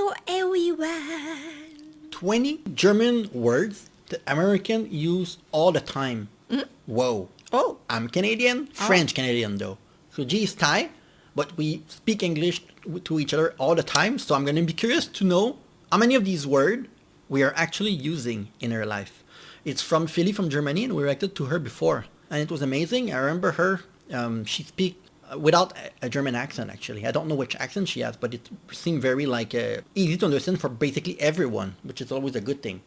Hello, everyone. 20 German words that Americans use all the time. Whoa. Oh. I'm Canadian, French Canadian though. So G is Thai, but we speak English to each other all the time. So I'm going to be curious to know how many of these words we are actually using in our life. It's from Philly from Germany, and we reacted to her before. And it was amazing. I remember her, she speaks without a German accent, actually. I don't know which accent she has, but it seemed very easy to understand for basically everyone, which is always a good thing.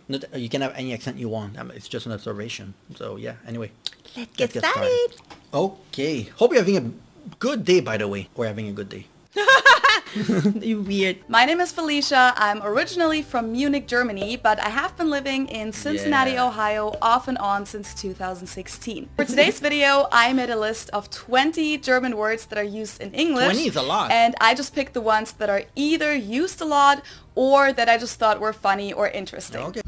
Not, you can have any accent you want. It's just an observation. So yeah, anyway. Let's get started. Okay. Hope you're having a good day, by the way. Or having a good day. You weird. My name is Felicia. I'm originally from Munich, Germany, but I have been living in Cincinnati, Ohio off and on since 2016. For today's video, I made a list of 20 German words that are used in English. 20 is a lot. And I just picked the ones that are either used a lot or that I just thought were funny or interesting. Okay.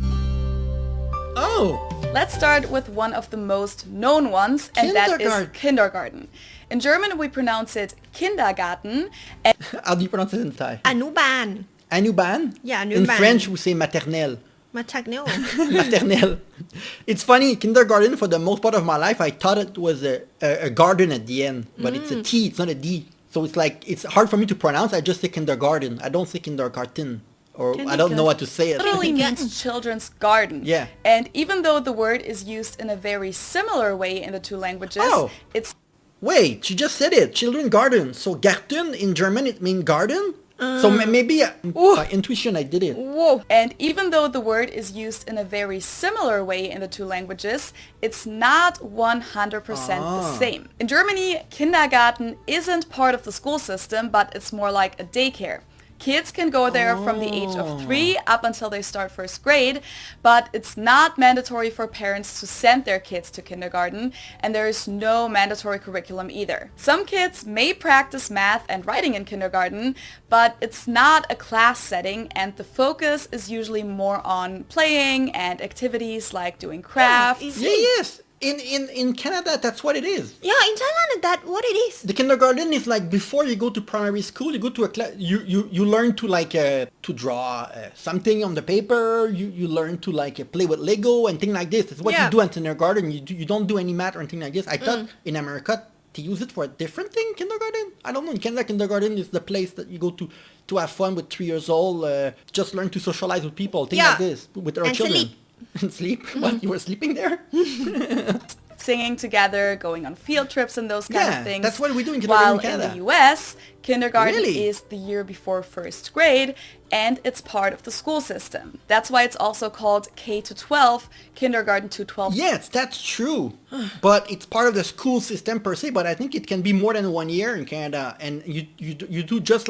Oh! Let's start with one of the most known ones, and that is kindergarten. In German, we pronounce it Kindergarten. And how do you pronounce it in Thai? Anuban. Anuban? Yeah, Anuban. In French, we say maternelle. Maternelle. Maternelle. It's funny, kindergarten, for the most part of my life, I thought it was a garden at the end, but it's a T, it's not a D. So it's hard for me to pronounce. I just say kindergarten. I don't say kindergarten. Or I don't know what to say. It literally means children's garden. Yeah. And even though the word is used in a very similar way in the two languages, it's... Wait, she just said it. Children garden. So Garten in German, it means garden? So maybe by intuition I did it. Whoa. And even though the word is used in a very similar way in the two languages, it's not 100% the same. In Germany, kindergarten isn't part of the school system, but it's more like a daycare. Kids can go there from the age of 3 up until they start first grade, but it's not mandatory for parents to send their kids to kindergarten, and there is no mandatory curriculum either. Some kids may practice math and writing in kindergarten, but it's not a class setting, and the focus is usually more on playing and activities like doing crafts. Yes. In Canada, that's what it is. Yeah, in Thailand, that's what it is. The kindergarten is like before you go to primary school, you go to a class, you learn to to draw something on the paper, you learn to play with Lego and things like this. It's what you do in kindergarten. You don't do any math or anything like this. I thought in America to use it for a different thing, kindergarten. I don't know. In Canada, kindergarten is the place that you go to have fun with 3 years old, just learn to socialize with people, things like this, with our children. Sleep. And sleep? What? You were sleeping there? Singing together, going on field trips and those kind of things. That's what we do in kindergarten in Canada. While in the US, kindergarten is the year before first grade, and it's part of the school system. That's why it's also called K to 12, kindergarten to 12. Yes, that's true. But it's part of the school system per se, but I think it can be more than 1 year in Canada, and you do just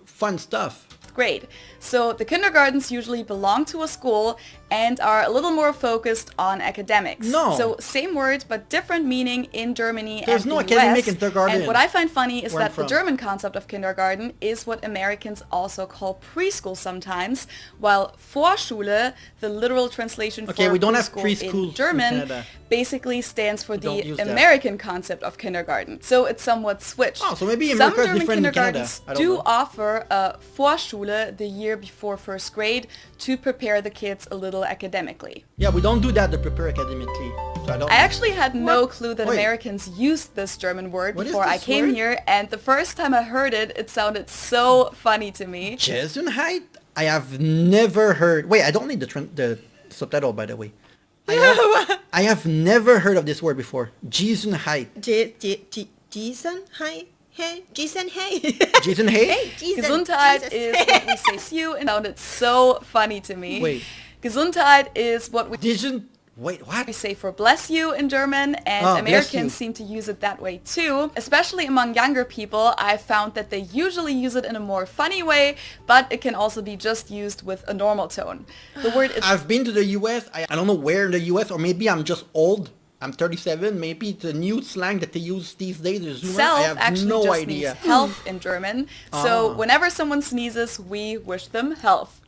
fun stuff. Grade. So the kindergartens usually belong to a school and are a little more focused on academics. No. So same word but different meaning in Germany There's and no the academic US. kindergarten. And what I find funny is Where that the German concept of kindergarten is what Americans also call preschool sometimes, while Vorschule, the literal translation for we don't have preschool in German, basically stands for the American concept of kindergarten. So it's somewhat switched. Oh, so maybe some America is German different in Canada. kindergartens do offer a Vorschule the year before first grade to prepare the kids a little academically. Yeah, we don't do that to prepare academically. So I actually had no clue that Americans used this German word before I came here, and the first time I heard it, it sounded so funny to me. Gesundheit? I have never heard... Wait, I don't need the subtitle, by the way. I have never heard of this word before. Gesundheit. Gesundheit? Hey, Gesundheit. Gesundheit? Gesundheit is what we say to you, and it sounded so funny to me. Wait. Gesundheit is what we... Wait, what? We say for bless you in German, and Americans seem to use it that way too. Especially among younger people, I found that they usually use it in a more funny way, but it can also be just used with a normal tone. The word is... I've been to the US. I don't know where in the US, or maybe I'm just old. I'm 37. Maybe it's a new slang that they use these days. Self I have actually no just idea. means health in German. So whenever someone sneezes, we wish them health.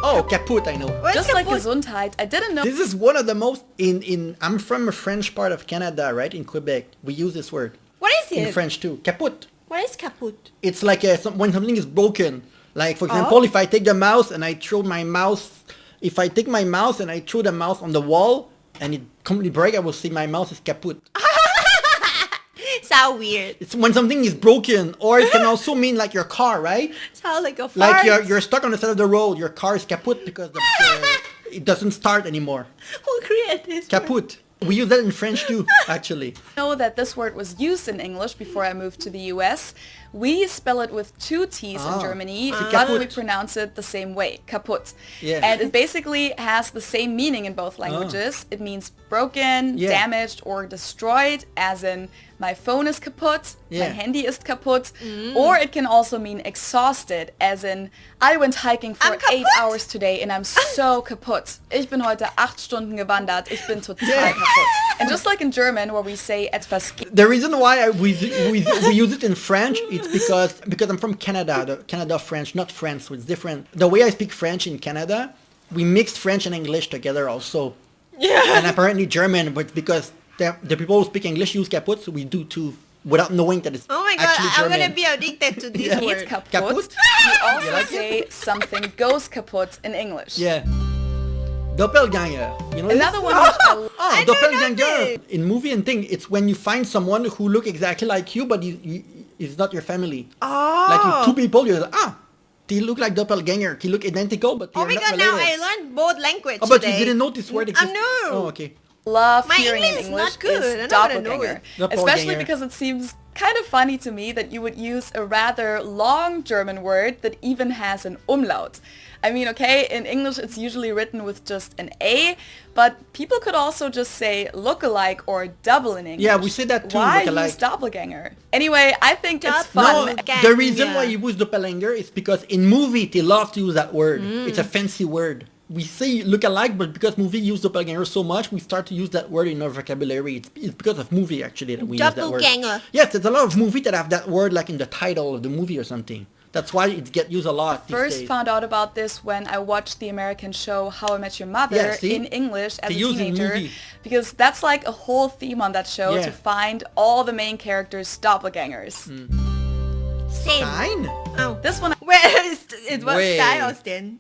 Oh, Kaput, I know. Just like Gesundheit, I didn't know... This is one of the most... I'm from a French part of Canada, right? In Quebec. We use this word. What is it? In French too. Kaput. What is kaput? It's like when something is broken. Like, for example, if I take the mouse and I throw my mouse... If I take my mouse and I throw the mouse on the wall and it completely breaks, I will say my mouse is kaput. Sound weird. It's when something is broken. Or it can also mean like your car, right? Sound like a fart. Like you're stuck on the side of the road. Your car is kaput because it doesn't start anymore. Who created this? Kaput. We use that in French too, actually. I know that this word was used in English before I moved to the US. We spell it with 2 T's in Germany, but kaput. we pronounce it the same way, kaput. Yeah. And it basically has the same meaning in both languages. It means broken, damaged, or destroyed, as in my phone is kaputt, my handy ist kaputt. Or it can also mean exhausted, as in I went hiking for 8 hours today and I'm so kaputt. Ich bin heute 8 Stunden gewandert, ich bin total kaputt. And just like in German, where we say etwas The reason why we use it in French, it's because I'm from Canada, the Canada French, not France, so it's different. The way I speak French in Canada, we mixed French and English together also. Yeah. And apparently German, but because the people who speak English use kaput, so we do too, without knowing that it's Oh my god, actually I'm German. gonna be addicted to this it's word. kaput. Kaput? We also say something goes kaput in English. Yeah. Doppelganger. You know Another this? one which I I don't know Doppelganger. this. In movie and thing, it's when you find someone who look exactly like you, but is not your family. Like you, 2 people, you're like, they look like doppelganger. They look identical, but they're Oh my not god, related. now I learned both language Oh, but today. you didn't know this word existed? no. Oh, okay. love My hearing in English is English not good. is I'm not gonna know doppelganger. it. Especially Doppelganger. because it seems kind of funny to me that you would use a rather long German word that even has an umlaut. I mean, okay, in English it's usually written with just an A, but people could also just say lookalike or double in English. Yeah, we say that too, Why lookalike. use doppelganger? Anyway, I think it's fun. No, Doppelganger. the reason why you use doppelganger is because in movie they love to use that word. It's a fancy word. We say look-alike, but because movie use doppelganger so much, we start to use that word in our vocabulary. It's because of movie actually that we use that word. Doppelganger. Yes, there's a lot of movies that have that word like in the title of the movie or something. That's why it gets used a lot these First days. found out about this when I watched the American show How I Met Your Mother Yeah, see? in English as They a use it in teenager, movie. because that's like a whole theme on that show, Yeah. to find all the main characters doppelgangers. Same. Stein? Oh. This one Where is it was Wait. Stein or Stein?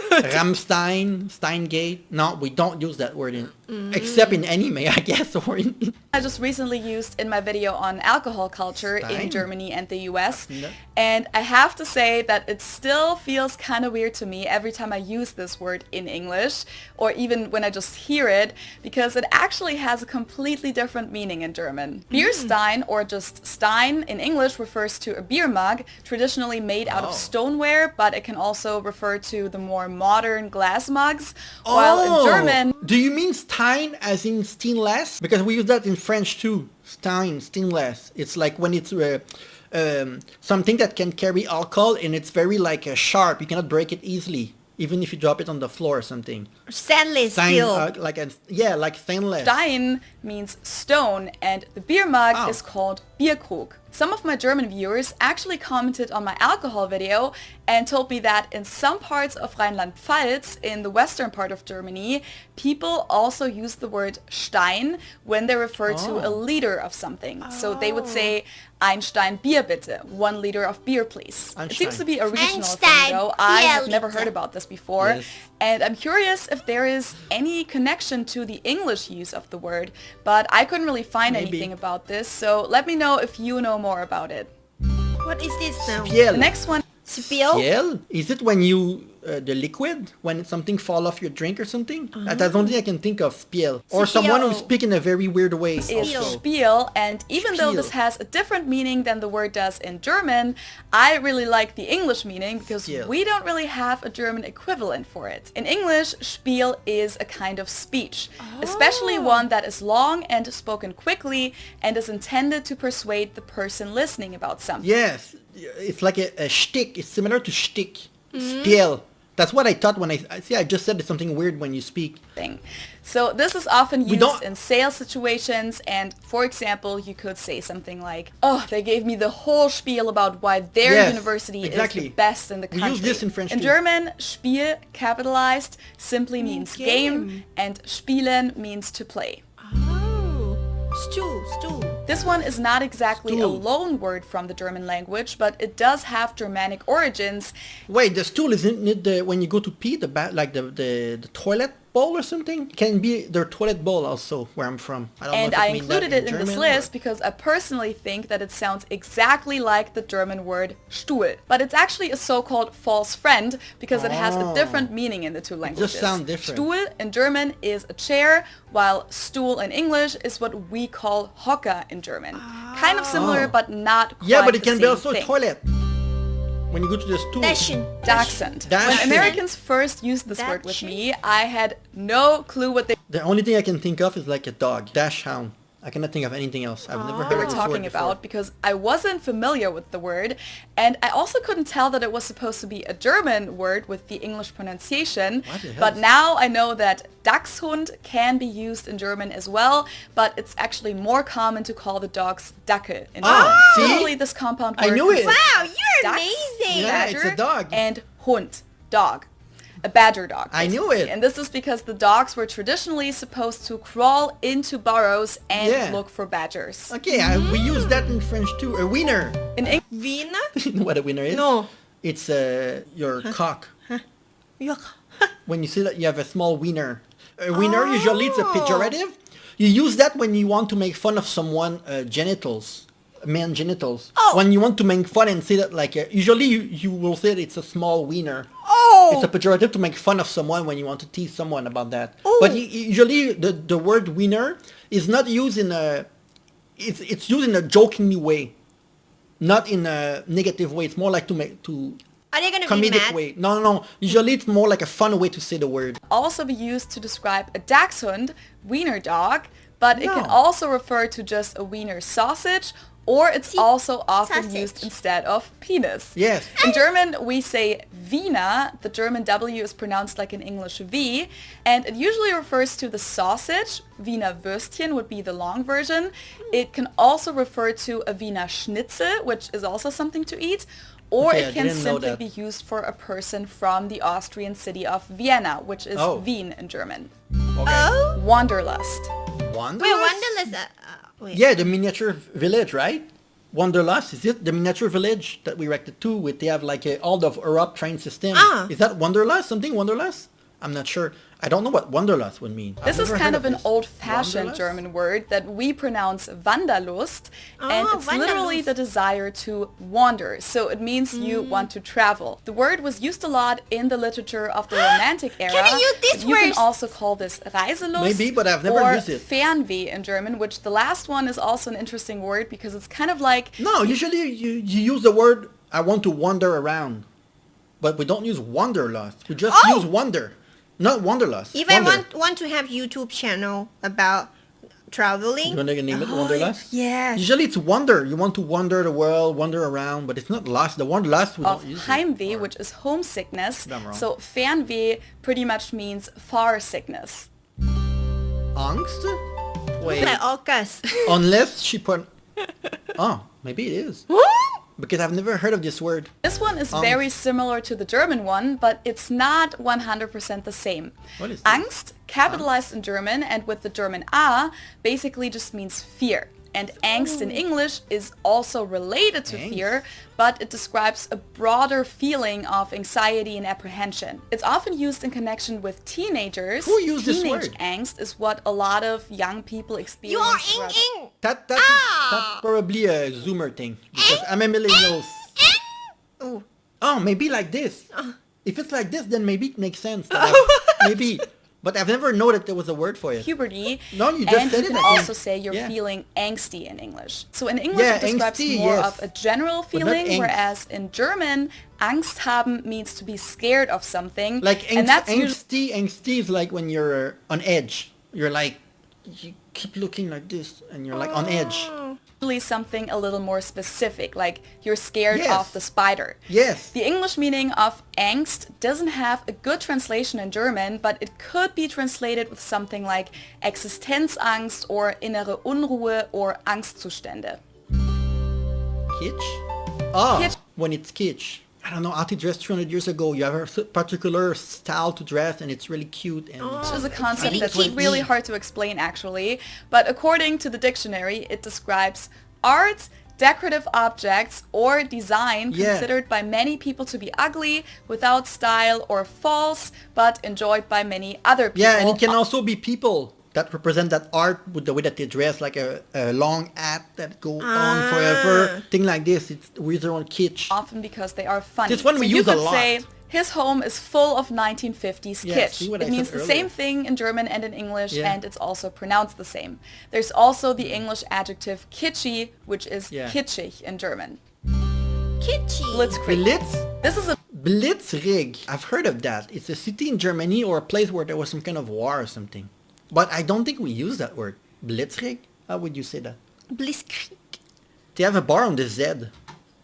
Rammstein, Steingate. No, we don't use that word in, except in anime, I guess, or in... I just recently used in my video on alcohol culture in Stein? Germany and the US. No. And I have to say that it still feels kind of weird to me every time I use this word in English, or even when I just hear it, because it actually has a completely different meaning in German. Beer Stein, or just Stein in English, refers to a beer mug, traditionally made out of stoneware, but it can also refer to the more modern glass mugs, while in German... Do you mean Stein as in stainless? Because we use that in French too. Stein, stainless. It's like when it's something that can carry alcohol and it's very like sharp. You cannot break it easily, even if you drop it on the floor or something. Stainless Stein, steel. like stainless. Stein means stone, and the beer mug Oh. is called Bierkrug. Some of my German viewers actually commented on my alcohol video and told me that in some parts of Rheinland-Pfalz, in the western part of Germany, people also use the word Stein when they refer to a liter of something. So they would say, ein Stein Bier bitte, 1 liter of beer please. It seems to be a regional thing Stein though. I Bier have never bitte. heard about this before. Yes. And I'm curious if there is any connection to the English use of the word, but I couldn't really find Maybe. anything about this, so let me know if you know more about it. What is this now? Spiel. The next one, Spiel? Spiel? Is it when you, the liquid? When something fall off your drink or something? That's the only thing I can think of, Spiel. Or someone who Spiel. speak in a very weird way. is Spiel. Spiel, and even though this Spiel. has a different meaning than the word does in German, I really like the English meaning because Spiel. we don't really have a German equivalent for it. In English, Spiel is a kind of speech, especially one that is long and spoken quickly and is intended to persuade the person listening about something. Yes, it's like a shtick. It's similar to shtick. Spiel. That's what I thought when I see. I just said it's something weird when you speak. Thing. So this is often We don't- used in sales situations, and for example, you could say something like, "Oh, they gave me the whole spiel about why their Yes, university exactly. is the best in the We country." use this in French too. German, Spiel, capitalized, simply means game, game. and spielen means to play. Oh. Stool. This one is not exactly a Stool. loan word from the German language, but it does have Germanic origins. Wait, the stool, isn't it when you go to pee, the toilet bowl or something? Can be their toilet bowl also, where I'm from. I don't And know if I it means that included it in this German list because I personally think that it sounds exactly like the German word Stuhl. But it's actually a so-called false friend because it has a different meaning in the two languages. just sound different. Stuhl in German is a chair, while Stool in English is what we call Hocker in German. Kind of similar, but not quite Yeah, but it the can be same also thing. a toilet. When you go to the stool. Dachshund. When Dachshund. Americans first used this word with me, I had no clue what they The only thing I can think of is like a dog. Dash hound. I cannot think of anything else. I've never heard were of this talking word about because I wasn't familiar with the word, and I also couldn't tell that it was supposed to be a German word with the English pronunciation. What the hell But is- now I know that Dachshund can be used in German as well, but it's actually more common to call the dogs Dackel in German. see? Literally, this compound I word knew it. consists Wow, you're Dachs, amazing. Yeah, it's a badger, dog. and Hund, dog. A badger dog. I knew basically. it. And this is because the dogs were traditionally supposed to crawl into burrows and Yeah. look for badgers. Okay, we use that in French too. A wiener. In English, Vina? You know what a wiener is? No. It's your cock. Yuck. When you see that you have a small wiener. A wiener, usually it's a pejorative. You use that when you want to make fun of someone genitals. Man genitals. Oh. When you want to make fun and say that like, usually you will say that it's a small wiener. Oh. It's a pejorative to make fun of someone when you want to tease someone about that. Oh. But usually the word wiener is not used in a... It's used in a jokingly way. Not in a negative way. It's more like to Are they gonna be comedic mad? way. No. Usually it's more like a fun way to say the word. also be used to describe a Dachshund, wiener dog, but it can No. also refer to just a wiener sausage, or it's also often sausage. used instead of penis. Yes. In German, we say Wiener. The German W is pronounced like an English V, and it usually refers to the sausage. Wiener Würstchen would be the long version. It can also refer to a Wiener Schnitzel, which is also something to eat, or Okay, I it can didn't know simply that. be used for a person from the Austrian city of Vienna, which is Oh. Wien in German. Okay. Oh. Wanderlust. Wonderless? Wait, Wonderless. Wait. Yeah, the miniature village, right? Wonderless, is it the miniature village that we erected too? With they have like all the Europe train system. Ah. Is that Wonderless? Something Wonderless? I'm not sure. I don't know what Wonderlust would mean. This I've is never kind heard of an this. old-fashioned Wanderlust? German word that we pronounce Wanderlust, and Oh, it's literally Wanderlust. the desire to wander. So it means you want to travel. The word was used a lot in the literature of the Romantic era. Can I use this but you can word? also call this Reiselust Maybe, but I've never or used it. Fernweh in German, which the last one is also an interesting word because it's kind of like No, usually you use the word, I want to wander around. But we don't use Wanderlust. We just Oh! use wonder. Not Wanderlust. If Wonder. I want to have YouTube channel about traveling. You want to name it Wanderlust? Yes. Usually it's wander. You want to wander the world, wander around, but it's not lust. The Wanderlust we of don't use it. Heimweh, Or- which is homesickness. I'm wrong. So Fernweh pretty much means far sickness. Angst? Wait. Like August. Unless she put... Oh, maybe it is. Because I've never heard of this word. This one is very similar to the German one, but it's not 100% the same. What is this? Angst, capitalized in German and with the German A, basically just means fear. And angst in English is also related to Angst. fear, but it describes a broader feeling of anxiety and apprehension. It's often used in connection with teenagers. Who used this Teenage word? angst is what a lot of young people experience. You are throughout- ing. That's probably a Zoomer thing. Because I'm a millennial. Oh. Oh, maybe like this. If it's like this, then maybe it makes sense. Maybe. But I've never known that there was a word for it. Puberty, No, you just and said you it, can I think. also say you're Yeah. feeling angsty in English. So in English Yeah, it describes angsty, more yes. of a general But not feeling, angst. whereas in German, Angst haben means to be scared of something. Like and that's usually angsty is like when you're on edge. You're like, you keep looking like this and you're like on edge. something a little more specific, like you're scared Yes. of the spider. Yes. The English meaning of angst doesn't have a good translation in German, but it could be translated with something like Existenzangst or innere Unruhe or Angstzustände. Kitsch? Oh, Kitsch. when it's kitsch. I don't know, how to dress 300 years ago. You have a particular style to dress and it's really cute. And Which is a I concept think that's what it really means. hard to explain actually, but according to the dictionary, it describes art, decorative objects, or design Yeah. considered by many people to be ugly, without style, or false, but enjoyed by many other people. Yeah, and it can also be people that represent that art with the way that they dress, like a long hat that go on forever, thing like this. It's with their own kitsch. Often because they are funny. This one we so use you a could lot. say his home is full of 1950s Yeah, kitsch. see what I It said means the earlier. same thing in German and in English, Yeah. and it's also pronounced the same. There's also the English adjective kitschy, which is Yeah. kitschig in German. Kitschy. Blitzkrieg. Blitz? This is a Blitzkrieg. I've heard of that. It's a city in Germany or a place where there was some kind of war or something. But I don't think we use that word. Blitzkrieg? How would you say that? Blitzkrieg. They have a bar on the Z.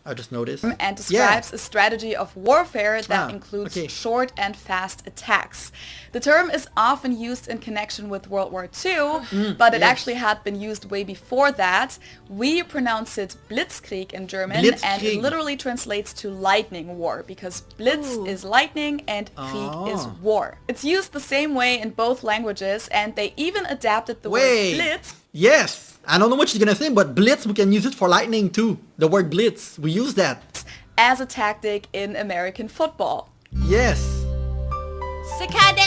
I just noticed. and describes a strategy of warfare that Ah, includes okay. short and fast attacks. The term is often used in connection with World War II, but it yes. actually had been used way before that. We pronounce it Blitzkrieg in German, and it Blitzkrieg. literally translates to lightning war, because Blitz Ooh. is lightning and Krieg is Oh. war. It's used the same way in both languages, and they even adapted the Wait. word Blitz. Yes. I don't know what you're going to say, but blitz, we can use it for lightning too. The word blitz. We use that. As a tactic in American football. Yes.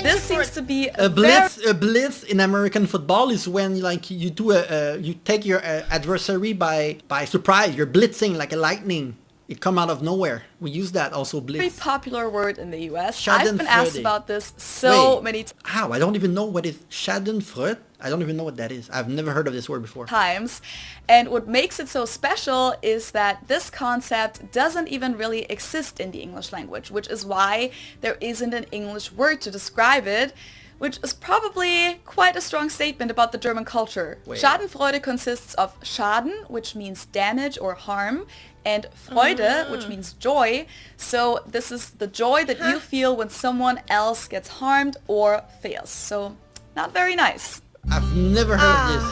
This seems to be A blitz in American football is when like you do you take your adversary by surprise. You're blitzing like a lightning. It come out of nowhere. We use that also very blitz. popular word in the US. I've been asked Schadenfreude. about this so Wait. many How? I don't even know what is Schadenfreude. I don't even know what that is. I've never heard of this word before. times. And what makes it so special is that this concept doesn't even really exist in the English language, which is why there isn't an English word to describe it, which is probably quite a strong statement about the German culture. Wait. Schadenfreude consists of Schaden, which means damage or harm, and Freude, which means joy. So this is the joy that you feel when someone else gets harmed or fails. So not very nice. I've never heard of this.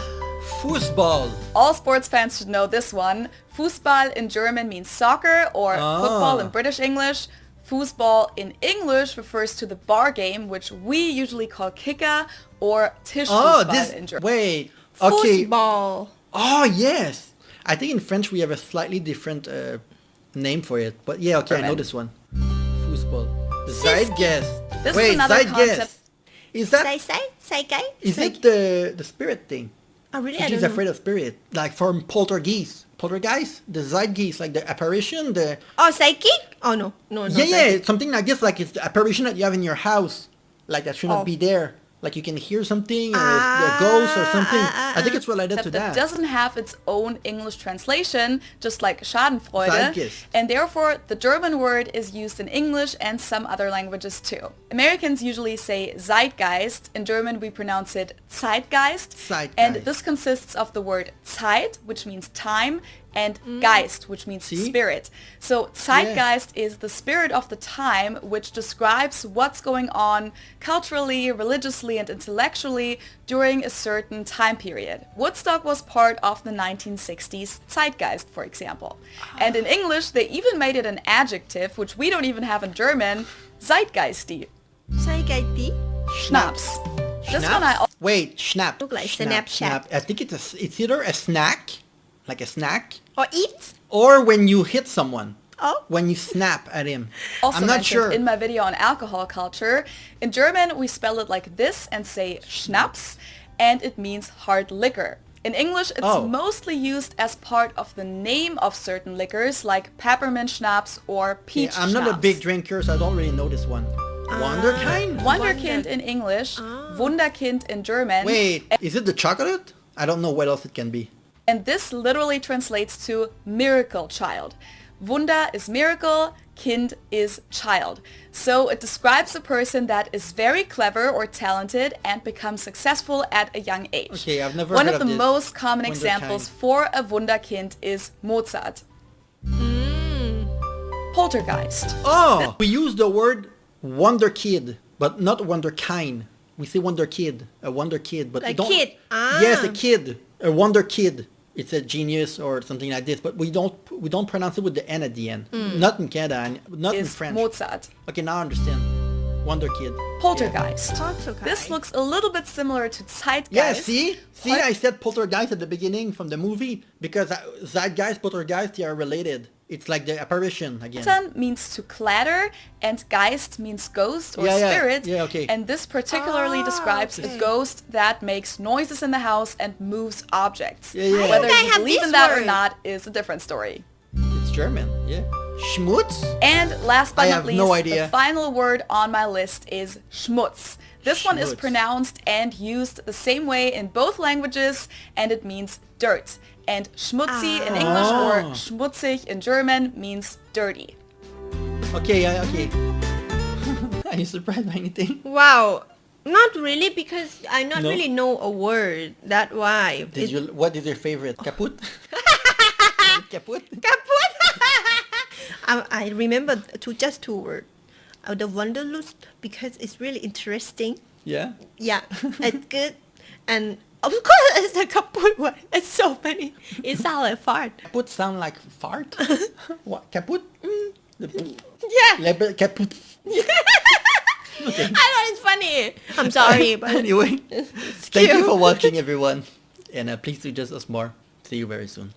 Fußball. All sports fans should know this one. Fußball in German means soccer, or football in British English. Fußball in English refers to the bar game, which we usually call kicker or Tischfußball in German. Wait. Okay. Football. Oh, yes. I think in French we have a slightly different name for it. But yeah, okay, I know German. this one. Fußball. Zeitgeist. This is Wait, another Zeitgeist. concept. Is that... Saikai? Is it the spirit thing? Oh, really? I She's don't know. afraid of spirit. Like from Poltergeist. Poltergeist? The Zeitgeist, like the apparition, the... Oh, psychic? Oh, no. No, Yeah, psychic. it's something like this. Like it's the apparition that you have in your house. Like that should not Oh. be there. Like you can hear something or it's a ghost or something. I think it's related to That that. doesn't have its own English translation, just like Schadenfreude, Zeitgeist. and therefore the German word is used in English and some other languages too. Americans usually say Zeitgeist. In German we pronounce it Zeitgeist, Zeitgeist. and this consists of the word Zeit, which means time, and Geist, which means See? spirit. So Zeitgeist is the spirit of the time, which describes what's going on culturally, religiously, and intellectually during a certain time period. Woodstock was part of the 1960s Zeitgeist, for example. And in English, they even made it an adjective, which we don't even have in German, Zeitgeisty. Saikai Schnaps. This one I Schnaps? Wait, schnapp. Look like Schnapp, Snapchat. schnapp. I think it's either a snack, like a snack, Or eat? or when you hit someone. Oh. When you snap at him. also I'm not mentioned sure. in my video on alcohol culture. In German, we spell it like this and say Schnaps, and it means hard liquor. In English, it's Oh. mostly used as part of the name of certain liquors like peppermint schnapps or peach I'm not a schnapps. big drinker, so I don't really know this one. Wonderkind? Wunderkind in English, Wunderkind in German. Wait, is it the chocolate? I don't know what else it can be. And this literally translates to miracle child. Wunder is miracle, Kind is child. So it describes a person that is very clever or talented and becomes successful at a young age. Okay, I've never One heard of of the this. most common Wunderkind. examples for a Wunderkind is Mozart. Poltergeist. Oh, we use the word wonder kid, but not wonderkind. We say wonder kid, a wonder kid, but A we don't. kid. Ah. Yes, a kid, a wonder kid. it's a genius or something like this, but we don't pronounce it with the N at the end. Not in Canada, and not in Is French. Mozart. Okay, now I understand. Wonder Kid. Poltergeist. Poltergeist. This looks a little bit similar to Zeitgeist. Yeah, see, I said poltergeist at the beginning from the movie because Zeitgeist, poltergeist, they are related. It's like the apparition again. Poltergeist means to clatter, and Geist means ghost or Yeah, yeah. spirit. Yeah, okay. And this particularly describes a ghost that makes noises in the house and moves objects. Yeah, yeah. Whether I you have believe this in that or word. not is a different story. It's German. Yeah. Schmutz. And last but I not have least, no idea. the final word on my list is schmutz. This one is Schmutz. pronounced and used the same way in both languages, and it means dirt. And schmutzy in English or schmutzig in German means dirty. Okay, okay. Are you surprised by anything? Wow. Not really, because I not No? really know a word. That why. What is your favorite? Kaput? Kaput? Kaput. I remember just two words. The Wonderless, because it's really interesting. Yeah. Yeah, it's good. And of course, it's the kaput one. It's so funny. It sounds like fart. Kaput sound like fart? What? Kaput? Yeah. Kaput. I know it's funny. I'm sorry, but Anyway, it's thank you cute. for watching, everyone. And please do just us more. See you very soon.